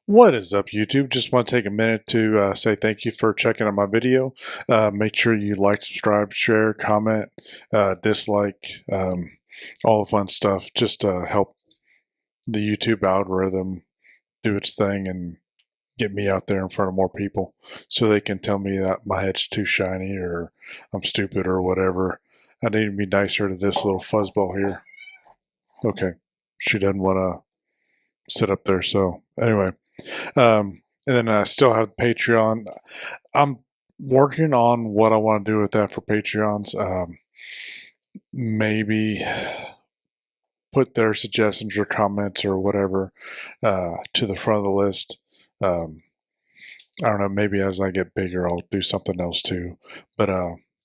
What is up, YouTube? Just want to take a minute to say thank you for checking out my video. Make sure you like, subscribe, share, comment, dislike, all the fun stuff. Just to help the YouTube algorithm do its thing and get me out there in front of more people so they can tell me that my head's too shiny or I'm stupid or whatever. I need to be nicer to this little fuzzball here. Okay, she doesn't want to sit up there, so anyway. And then I still have the Patreon. I'm working on what I want to do with that for Patreons. Maybe put their suggestions or comments or whatever to the front of the list. I don't know. Maybe as I get bigger, I'll do something else too. But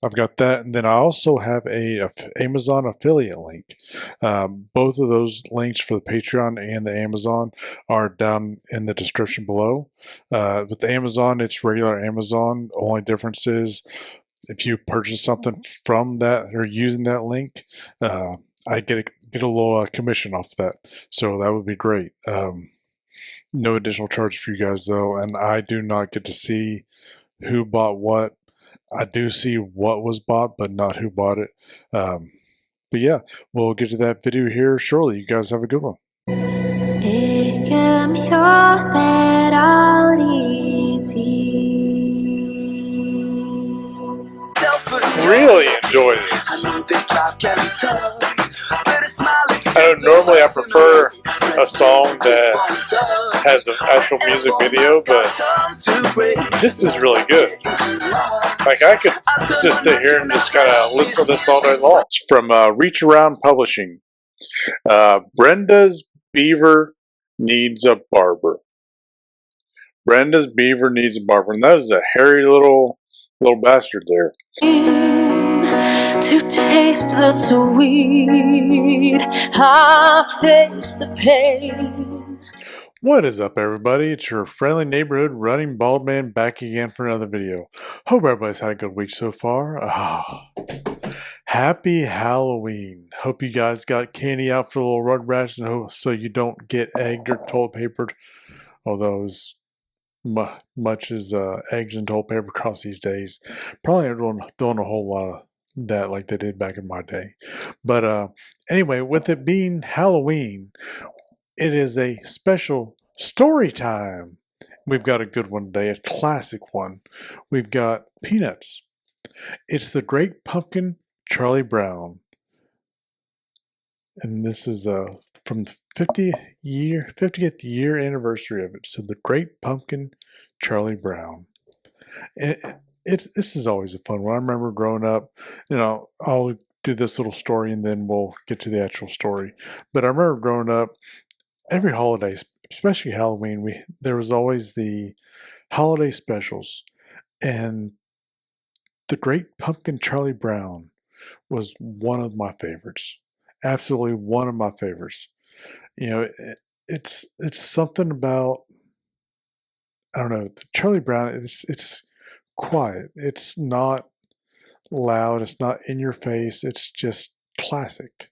I've got that, and then I also have a Amazon affiliate link. Both of those links for the Patreon and the Amazon are down in the description below. With the Amazon, it's regular Amazon. Only difference is if you purchase something from that or using that link, I get a little commission off that. So that would be great. No additional charge for you guys though, and I do not get to see who bought what. I do see what was bought, but not who bought it. But yeah, we'll get to that video here shortly. You guys have a good one. Really enjoy this. Normally I prefer a song that has an actual music video, but this is really good. Like I could just sit here and just kind of listen to this all day long. It's from Reach Around Publishing. Brenda's Beaver Needs a Barber. Brenda's Beaver Needs a Barber, and that is a hairy little bastard there. To taste the sweet, I face the pain. What is up, everybody? It's your friendly neighborhood Runningbaldman back again for another video. Hope everybody's had a good week so far. Happy Halloween. Hope you guys got candy out for the little rugrats and so you don't get egged or toilet papered. Although as much as eggs and toilet paper cost these days, probably not doing a whole lot of that like they did back in my day. But anyway, with it being Halloween, it is a special story time. We've got a good one today, a classic one. We've got Peanuts. It's the Great Pumpkin, Charlie Brown. And this is from the 50th year anniversary of it. So the Great Pumpkin, Charlie Brown. This is always a fun one. I remember growing up, I'll do this little story and then we'll get to the actual story. But I remember growing up, every holiday, especially Halloween, there was always the holiday specials, and the Great Pumpkin Charlie Brown was one of my favorites. Absolutely one of my favorites. It's something about, I don't know, Charlie Brown. It's quiet. It's not loud. It's not in your face. It's just classic.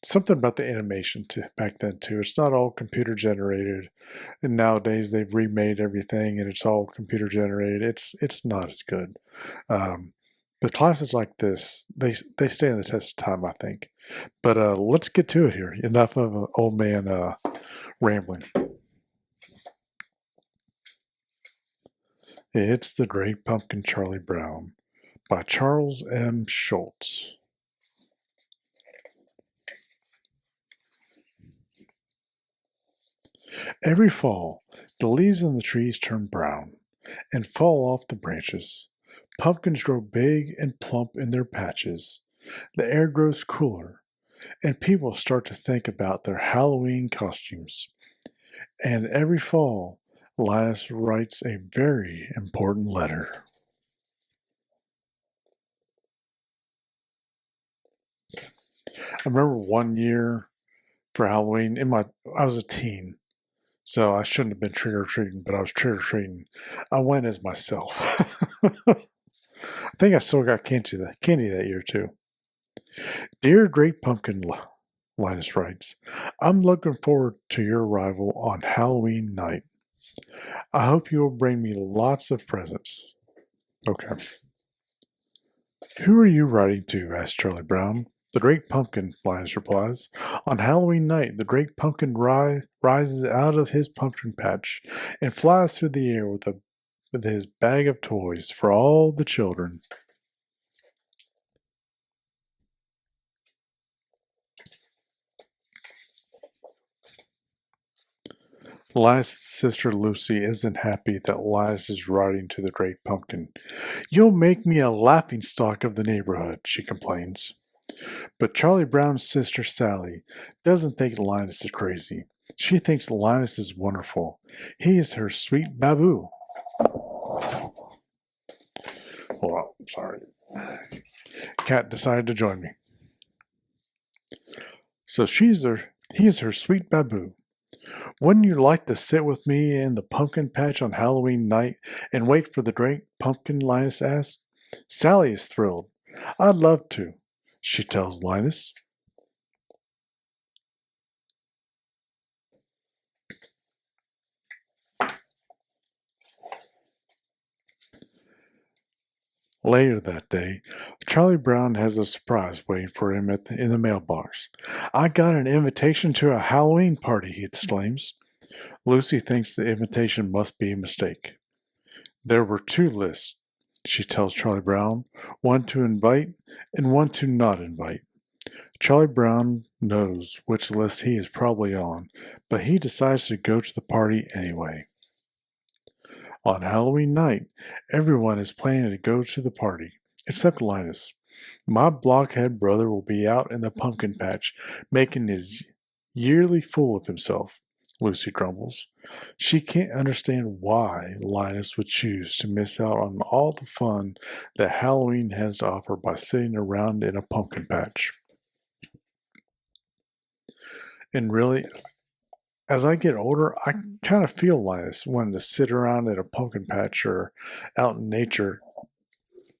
Something about the animation back then too. It's not all computer generated, and nowadays they've remade everything and it's all computer generated. It's not as good. But classics like this, they stand the test of time, I think. But let's get to it here. Enough of an old man rambling. It's the Great Pumpkin Charlie Brown by Charles M. Schultz. Every fall, the leaves on the trees turn brown and fall off the branches. Pumpkins grow big and plump in their patches. The air grows cooler, and people start to think about their Halloween costumes. And every fall, Linus writes a very important letter. I remember one year for Halloween, I was a teen. So I shouldn't have been trick-or-treating, but I was trick-or-treating. I went as myself. I think I still got candy that year too. Dear Great Pumpkin Linus writes. I'm looking forward to your arrival on Halloween night. I hope you will bring me lots of presents. Okay. Who are you writing to? Asks Charlie Brown. The Great Pumpkin, Linus replies. On Halloween night, the Great Pumpkin rises out of his pumpkin patch and flies through the air with his bag of toys for all the children. Linus' sister Lucy isn't happy that Linus is writing to the Great Pumpkin. You'll make me a laughingstock of the neighborhood, she complains. But Charlie Brown's sister Sally doesn't think Linus is crazy. She thinks Linus is wonderful. He is her sweet baboo. Well, I'm sorry. Cat decided to join me. So he is her sweet baboo. Wouldn't you like to sit with me in the pumpkin patch on Halloween night and wait for the Great Pumpkin? Linus asks. Sally is thrilled. I'd love to, she tells Linus. Later that day, Charlie Brown has a surprise waiting for him in the mailbox. I got an invitation to a Halloween party, he exclaims. Lucy thinks the invitation must be a mistake. There were 2 lists, she tells Charlie Brown, one to invite and one to not invite. Charlie Brown knows which list he is probably on, but he decides to go to the party anyway. On Halloween night, everyone is planning to go to the party, except Linus. My blockhead brother will be out in the pumpkin patch, making his yearly fool of himself, Lucy grumbles. She can't understand why Linus would choose to miss out on all the fun that Halloween has to offer by sitting around in a pumpkin patch. And really, as I get older, I kind of feel Linus wanting to sit around at a pumpkin patch or out in nature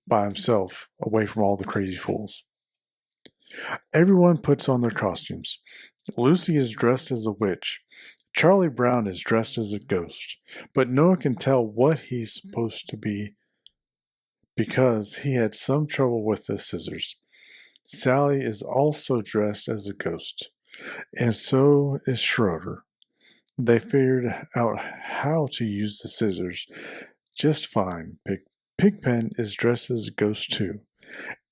by himself, away from all the crazy fools. Everyone puts on their costumes. Lucy is dressed as a witch. Charlie Brown is dressed as a ghost, but no one can tell what he's supposed to be because he had some trouble with the scissors. Sally is also dressed as a ghost, and so is Schroeder. They figured out how to use the scissors just fine. Pigpen is dressed as a ghost too.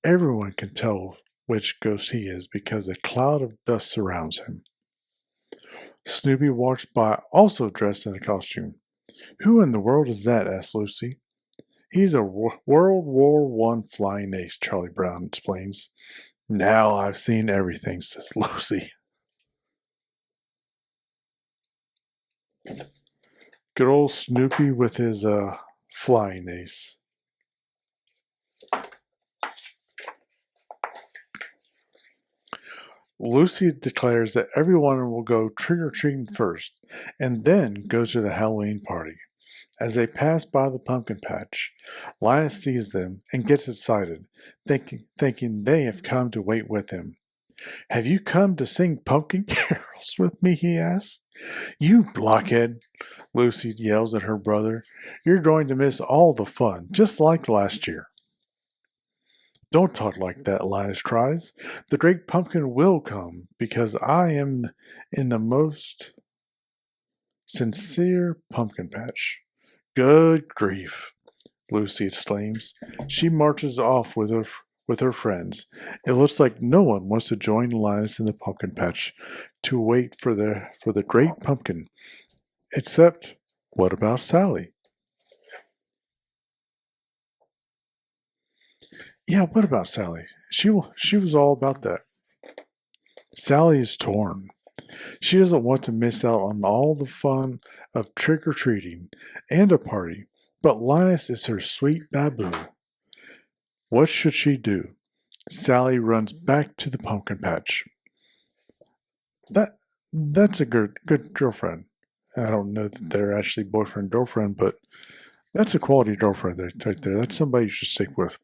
Everyone can tell which ghost he is because a cloud of dust surrounds him. Snoopy walks by, also dressed in a costume. Who in the world is that? Asks Lucy. He's a World War I flying ace, Charlie Brown explains. Now I've seen everything, says Lucy. Good old Snoopy with his flying ace. Lucy declares that everyone will go trick-or-treating first, and then go to the Halloween party. As they pass by the pumpkin patch, Linus sees them and gets excited, thinking they have come to wait with him. Have you come to sing pumpkin carols with me? He asks. You blockhead, Lucy yells at her brother. You're going to miss all the fun, just like last year. Don't talk like that, Linus cries. The Great Pumpkin will come, because I am in the most sincere pumpkin patch. Good grief, Lucy exclaims. She marches off with her friends. It looks like no one wants to join Linus in the pumpkin patch to wait for the Great Pumpkin. Except, what about Sally? Yeah, what about Sally? She was all about that. Sally is torn. She doesn't want to miss out on all the fun of trick-or-treating and a party, but Linus is her sweet baboo. What should she do? Sally runs back to the pumpkin patch. That's a good girlfriend. I don't know that they're actually boyfriend girlfriend, but that's a quality girlfriend right there. That's somebody you should stick with.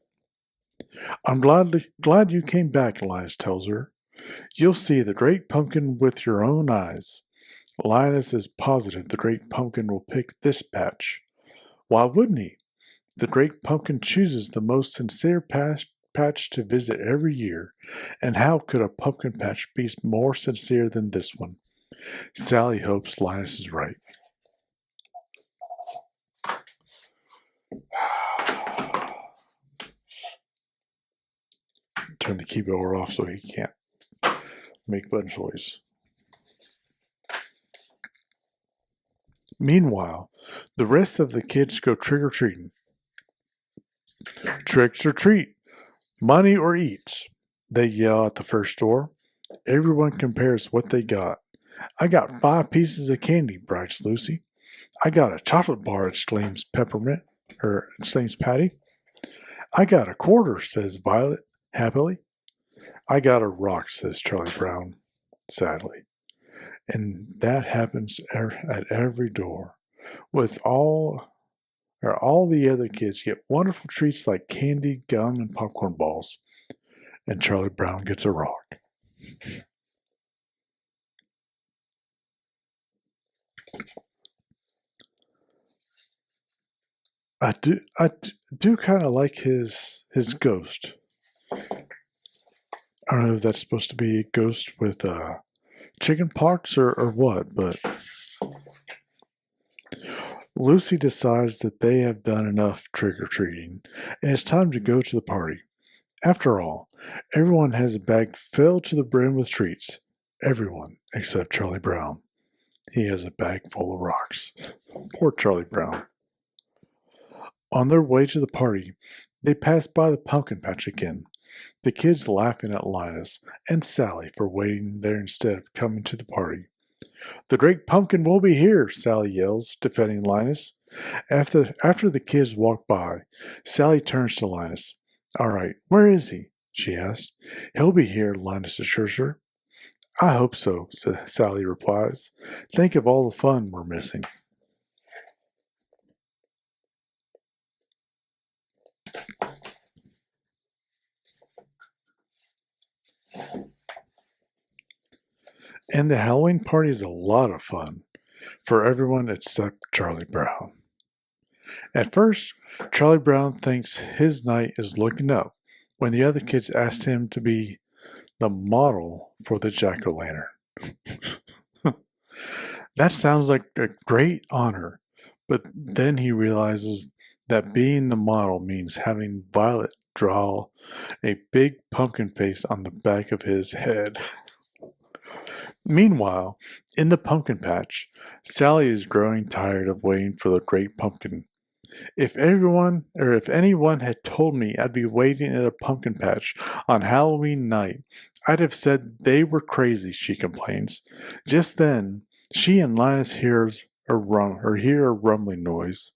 I'm glad you came back, Linus tells her. You'll see the great pumpkin with your own eyes. Linus is positive the great pumpkin will pick this patch. Why wouldn't he? The great pumpkin chooses the most sincere patch to visit every year, and how could a pumpkin patch be more sincere than this one? Sally hopes Linus is right. Turn the keyboard off so he can't make bunch noise. Meanwhile, the rest of the kids go trick-or-treating. Tricks or treat, money or eats, they yell at the first door. Everyone compares what they got. I got 5 pieces of candy, brags Lucy. I got a chocolate bar, exclaims Patty. I got a quarter, says Violet, happily. I got a rock, says Charlie Brown, sadly. And that happens at every door. With all the other kids get wonderful treats like candy, gum, and popcorn balls. And Charlie Brown gets a rock. I do kind of like his ghost. I don't know if that's supposed to be a ghost with chicken pox or what, but Lucy decides that they have done enough trick-or-treating, and it's time to go to the party. After all, everyone has a bag filled to the brim with treats. Everyone except Charlie Brown. He has a bag full of rocks. Poor Charlie Brown. On their way to the party, they pass by the pumpkin patch again, the kids laughing at Linus and Sally for waiting there instead of coming to the party. The great pumpkin will be here, Sally yells, defending Linus. After the kids walk by, Sally turns to Linus. All right, where is he? She asks. He'll be here, Linus assures her. I hope so, Sally replies. Think of all the fun we're missing. And the Halloween party is a lot of fun for everyone except Charlie Brown. At first, Charlie Brown thinks his night is looking up when the other kids asked him to be the model for the jack-o'-lantern. That sounds like a great honor, but then he realizes that being the model means having Violet draw a big pumpkin face on the back of his head. Meanwhile, in the pumpkin patch, Sally is growing tired of waiting for the great pumpkin. If anyone had told me I'd be waiting at a pumpkin patch on Halloween night, I'd have said they were crazy, she complains. Just then, she and Linus hear a rumbling noise.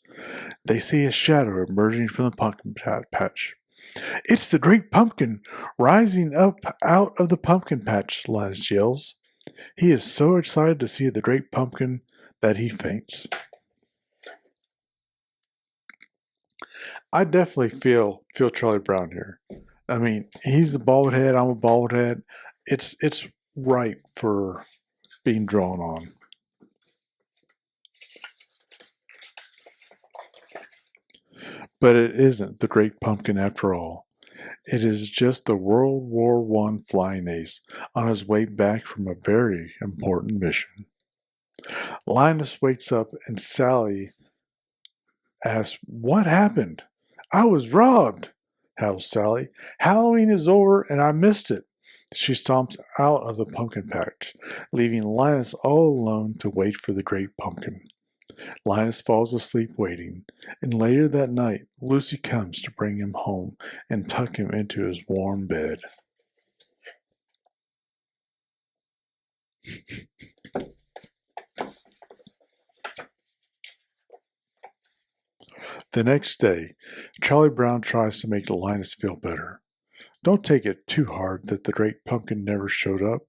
They see a shadow emerging from the pumpkin patch. It's the great pumpkin rising up out of the pumpkin patch, Linus yells. He is so excited to see the great pumpkin that he faints. I definitely feel Charlie Brown here. I mean, he's the bald head, I'm a bald head. It's right for being drawn on. But it isn't the great pumpkin after all. It is just the World War I flying ace on his way back from a very important mission. Linus wakes up and Sally asks, What happened? I was robbed, howls Sally. Halloween is over and I missed it. She stomps out of the pumpkin patch, leaving Linus all alone to wait for the great pumpkin. Linus falls asleep waiting, and later that night Lucy comes to bring him home and tuck him into his warm bed. The next day, Charlie Brown tries to make Linus feel better. Don't take it too hard that the great pumpkin never showed up,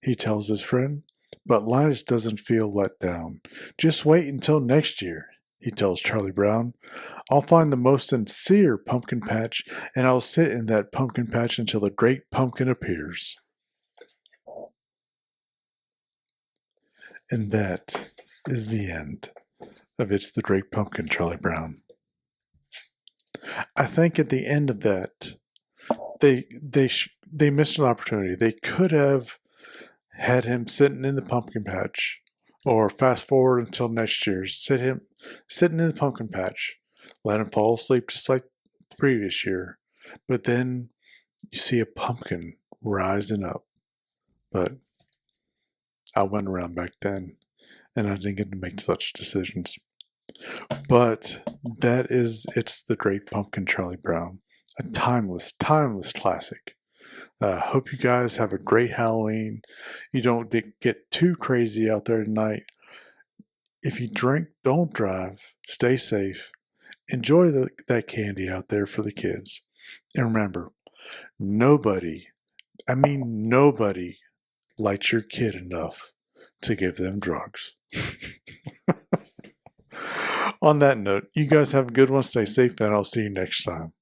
he tells his friend. But Linus doesn't feel let down. Just wait until next year, he tells Charlie Brown. I'll find the most sincere pumpkin patch, and I'll sit in that pumpkin patch until the great pumpkin appears. And that is the end of It's the Great Pumpkin, Charlie Brown. I think at the end of that, they missed an opportunity. They could have had him sitting in the pumpkin patch, or fast forward until next year, him sitting in the pumpkin patch, let him fall asleep just like the previous year. But then you see a pumpkin rising up. But I went around back then, and I didn't get to make such decisions. But it's the Great Pumpkin, Charlie Brown, a timeless classic. Hope you guys have a great Halloween. You don't get too crazy out there tonight. If you drink, don't drive. Stay safe. Enjoy that candy out there for the kids. And remember, nobody likes your kid enough to give them drugs. On that note, you guys have a good one. Stay safe, and I'll see you next time.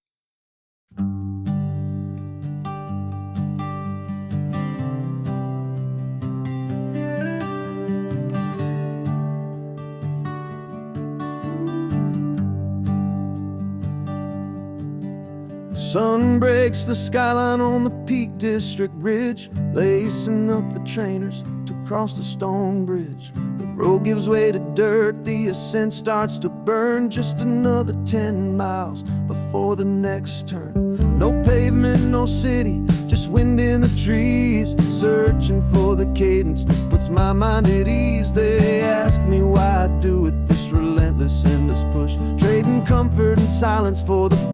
Sun breaks the skyline on the Peak District Ridge, lacing up the trainers to cross the stone bridge. The road gives way to dirt, the ascent starts to burn. Just another 10 miles before the next turn. No pavement, no city, just wind in the trees, searching for the cadence that puts my mind at ease. They ask me why I do it, this relentless endless push, trading comfort and silence for the